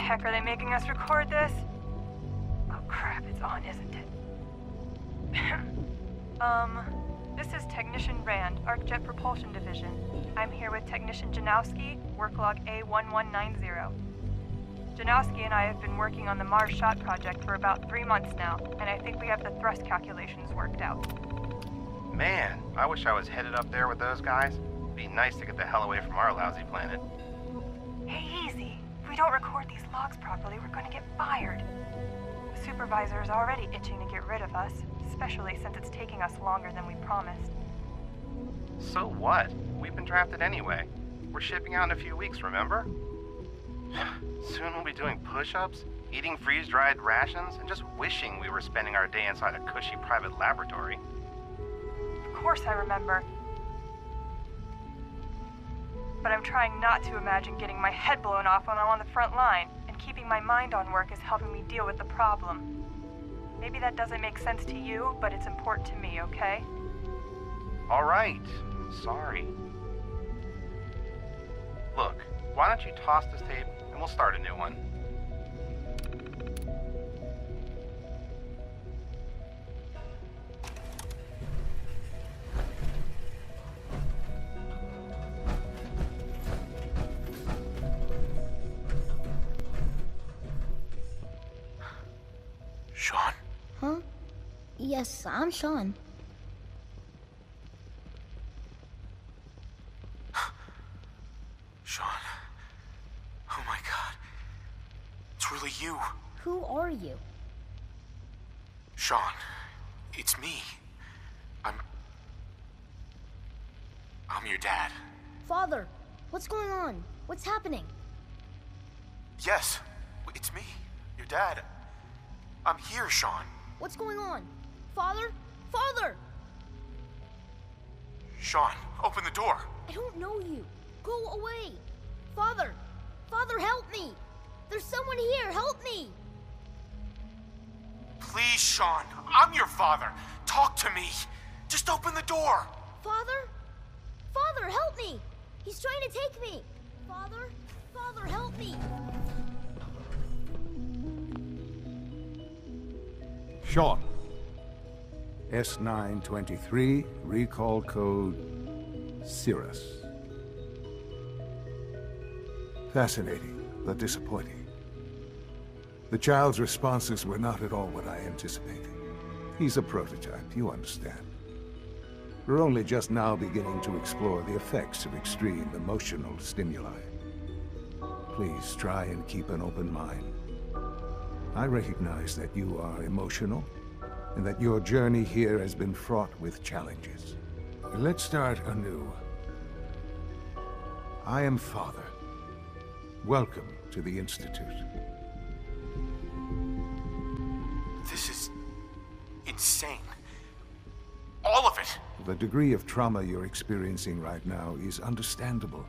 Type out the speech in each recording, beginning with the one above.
heck are they making us record this? Oh crap, it's on, isn't it? This is Technician Rand, ArcJet Propulsion Division. I'm here with Technician Janowski, work log A1190. Janowski and I have been working on the Mars Shot project for about 3 months now, and I think we have the thrust calculations worked out. Man, I wish I was headed up there with those guys. It'd be nice to get the hell away from our lousy planet. Hey, easy. If we don't record these logs properly, we're going to get fired. The supervisor is already itching to get rid of us, especially since it's taking us longer than we promised. So what? We've been drafted anyway. We're shipping out in a few weeks, remember? Soon we'll be doing push-ups, eating freeze-dried rations, and just wishing we were spending our day inside a cushy private laboratory. Of course I remember. But I'm trying not to imagine getting my head blown off when I'm on the front line, and keeping my mind on work is helping me deal with the problem. Maybe that doesn't make sense to you, but it's important to me, okay? All right. Sorry. Look, why don't you toss this tape and we'll start a new one. Sean? Huh? Yes, I'm Sean. Sean. Oh my god. It's really you. Who are you? Sean, it's me. I'm your dad. Father, what's going on? What's happening? Yes, it's me, your dad. I'm here, Sean. What's going on? Father? Father! Sean, open the door. I don't know you. Go away. Father! Father, help me! There's someone here, help me! Please, Sean, I'm your father. Talk to me. Just open the door. Father? Father, help me! He's trying to take me! Father? Father, help me! Sean. S923, recall code Cirrus. Fascinating, but disappointing. The child's responses were not at all what I anticipated. He's a prototype, you understand. We're only just now beginning to explore the effects of extreme emotional stimuli. Please try and keep an open mind. I recognize that you are emotional, and that your journey here has been fraught with challenges. Let's start anew. I am Father. Welcome to the Institute. This is insane. All of it. The degree of trauma you're experiencing right now is understandable.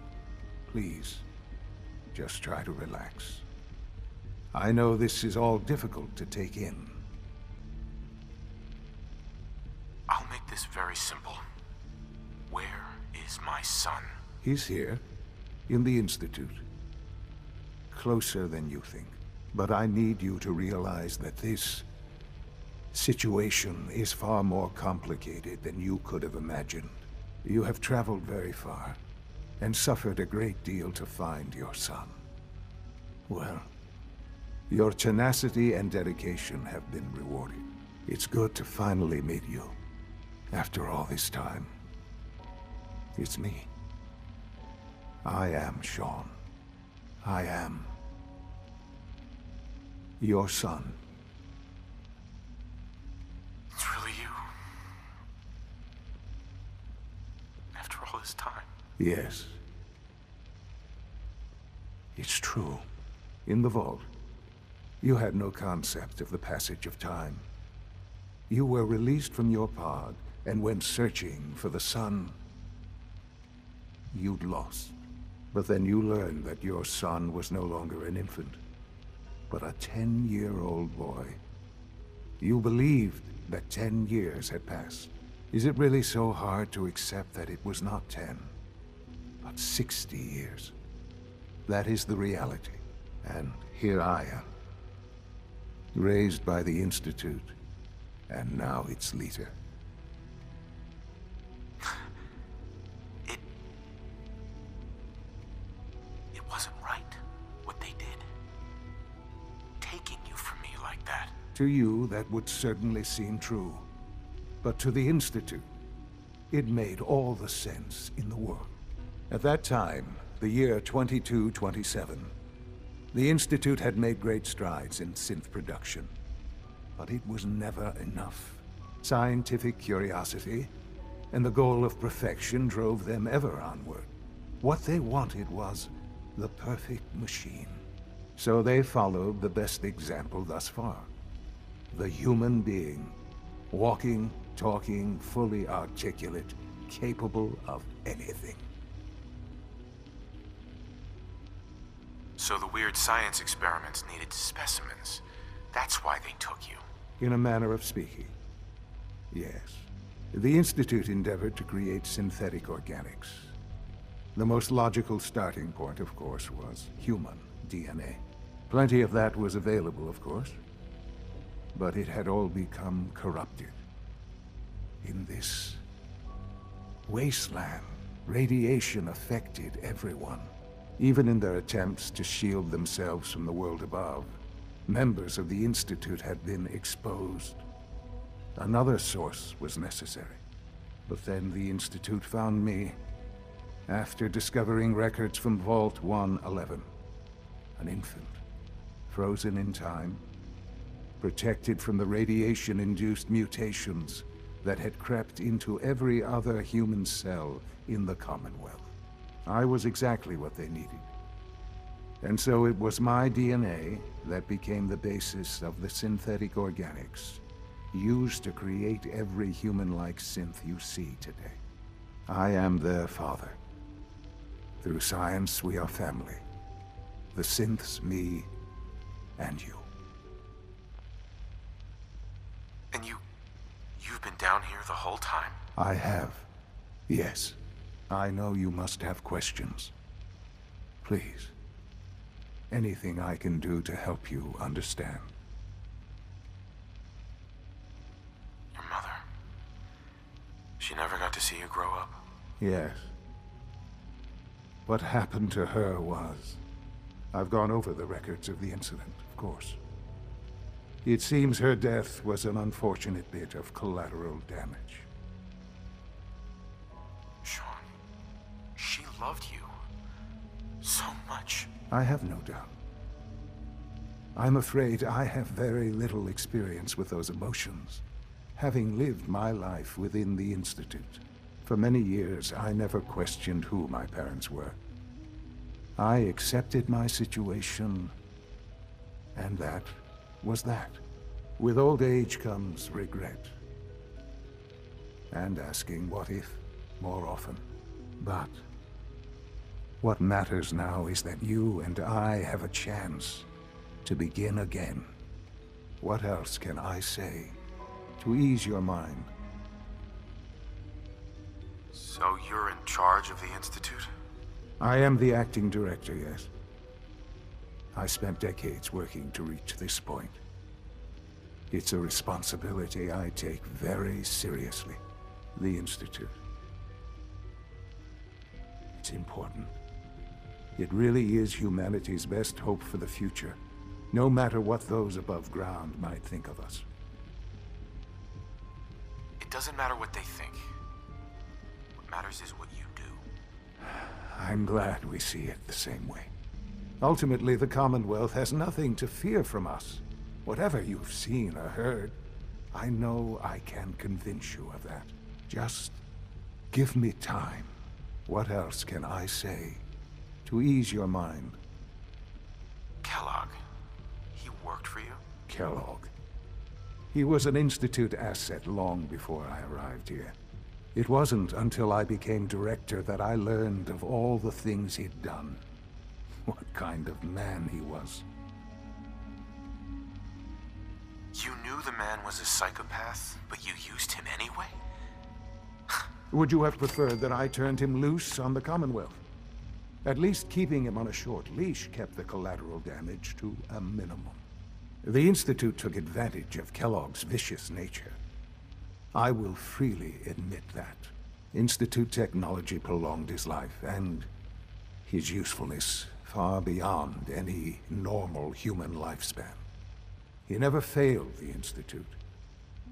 Please, just try to relax. I know this is all difficult to take in. I'll make this very simple. Where is my son? He's here, in the Institute. Closer than you think. But I need you to realize that this situation is far more complicated than you could have imagined. You have traveled very far, and suffered a great deal to find your son. Well, your tenacity and dedication have been rewarded. It's good to finally meet you, after all this time. It's me. I am Sean. I am your son. It's really you. After all this time. Yes. It's true. In the vault, you had no concept of the passage of time. You were released from your pod and went searching for the son you'd lost. But then you learned that your son was no longer an infant, but a 10-year-old boy. You believed that 10 years had passed. Is it really so hard to accept that it was not 10, but 60 years? That is the reality, And here I am, raised by the Institute, and now its leader. It wasn't right, what they did. Taking you from me like that. To you, that would certainly seem true. But to the Institute, it made all the sense in the world. At that time, the year 2227, the Institute had made great strides in synth production. But it was never enough. Scientific curiosity and the goal of perfection drove them ever onward. What they wanted was the perfect machine. So they followed the best example thus far. The human being. Walking, talking, fully articulate, capable of anything. So the weird science experiments needed specimens. That's why they took you. In a manner of speaking, yes. The Institute endeavored to create synthetic organics. The most logical starting point, of course, was human DNA. Plenty of that was available, of course. But it had all become corrupted. In this wasteland, radiation affected everyone. Even in their attempts to shield themselves from the world above, members of the Institute had been exposed. Another source was necessary. But then the Institute found me after discovering records from Vault 111. An infant, frozen in time, protected from the radiation-induced mutations that had crept into every other human cell in the Commonwealth. I was exactly what they needed. And so it was my DNA that became the basis of the synthetic organics used to create every human-like synth you see today. I am their father. Through science, we are family. The synths, me, and you. And you've been down here the whole time? I have. Yes. I know you must have questions. Please. Anything I can do to help you understand. Your mother. She never got to see you grow up? Yes. What happened to her was... I've gone over the records of the incident, of course. It seems her death was an unfortunate bit of collateral damage. Sean, she loved you so much. I have no doubt. I'm afraid I have very little experience with those emotions, having lived my life within the Institute. For many years, I never questioned who my parents were. I accepted my situation, and that was that. With old age comes regret. And asking what if more often. But what matters now is that you and I have a chance to begin again. What else can I say to ease your mind? So you're in charge of the Institute? I am the acting director, yes. I spent decades working to reach this point. It's a responsibility I take very seriously. The Institute. It's important. It really is humanity's best hope for the future, no matter what those above ground might think of us. It doesn't matter what they think. What matters is what you do. I'm glad we see it the same way. Ultimately, the Commonwealth has nothing to fear from us. Whatever you've seen or heard, I know I can convince you of that. Just give me time. What else can I say to ease your mind? Kellogg. He worked for you? Kellogg. He was an Institute asset long before I arrived here. It wasn't until I became director that I learned of all the things he'd done. What kind of man he was. You knew the man was a psychopath, but you used him anyway? Would you have preferred that I turned him loose on the Commonwealth? At least keeping him on a short leash kept the collateral damage to a minimum. The Institute took advantage of Kellogg's vicious nature. I will freely admit that. Institute technology prolonged his life, and his usefulness far beyond any normal human lifespan. He never failed the Institute,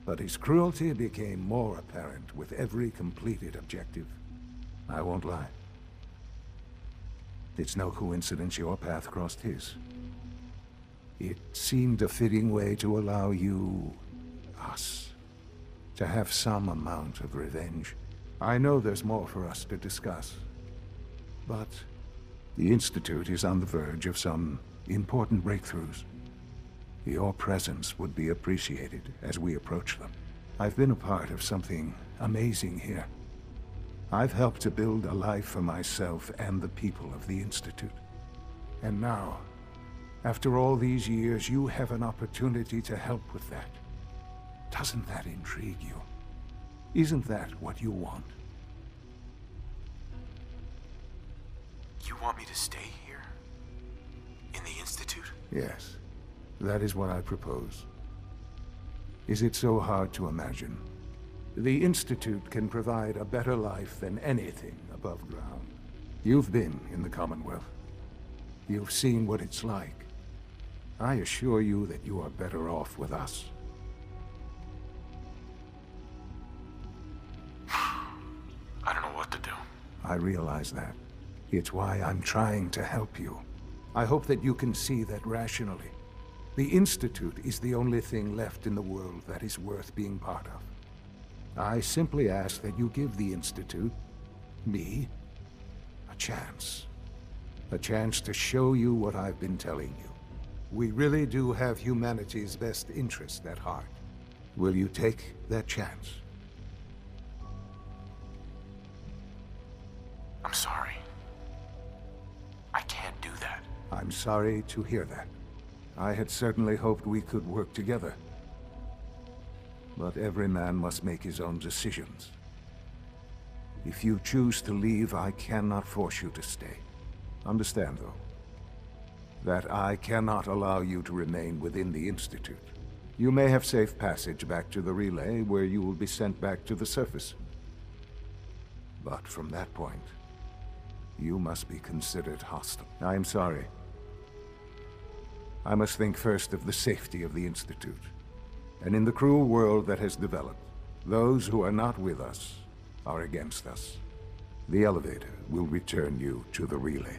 but his cruelty became more apparent with every completed objective. I won't lie. It's no coincidence your path crossed his. It seemed a fitting way to allow you, us, to have some amount of revenge. I know there's more for us to discuss, but the Institute is on the verge of some important breakthroughs. Your presence would be appreciated as we approach them. I've been a part of something amazing here. I've helped to build a life for myself and the people of the Institute. And now, after all these years, you have an opportunity to help with that. Doesn't that intrigue you? Isn't that what you want? You want me to stay here? In the Institute? Yes, that is what I propose. Is it so hard to imagine? The Institute can provide a better life than anything above ground. You've been in the Commonwealth. You've seen what it's like. I assure you that you are better off with us. I don't know what to do. I realize that. It's why I'm trying to help you. I hope that you can see that rationally. The Institute is the only thing left in the world that is worth being part of. I simply ask that you give the Institute, me, a chance. A chance to show you what I've been telling you. We really do have humanity's best interest at heart. Will you take that chance? I'm sorry. I can't do that. I'm sorry to hear that. I had certainly hoped we could work together. But every man must make his own decisions. If you choose to leave, I cannot force you to stay. Understand, though, that I cannot allow you to remain within the Institute. You may have safe passage back to the relay, where you will be sent back to the surface. But from that point, you must be considered hostile. I am sorry. I must think first of the safety of the Institute. And in the cruel world that has developed, those who are not with us are against us. The elevator will return you to the relay.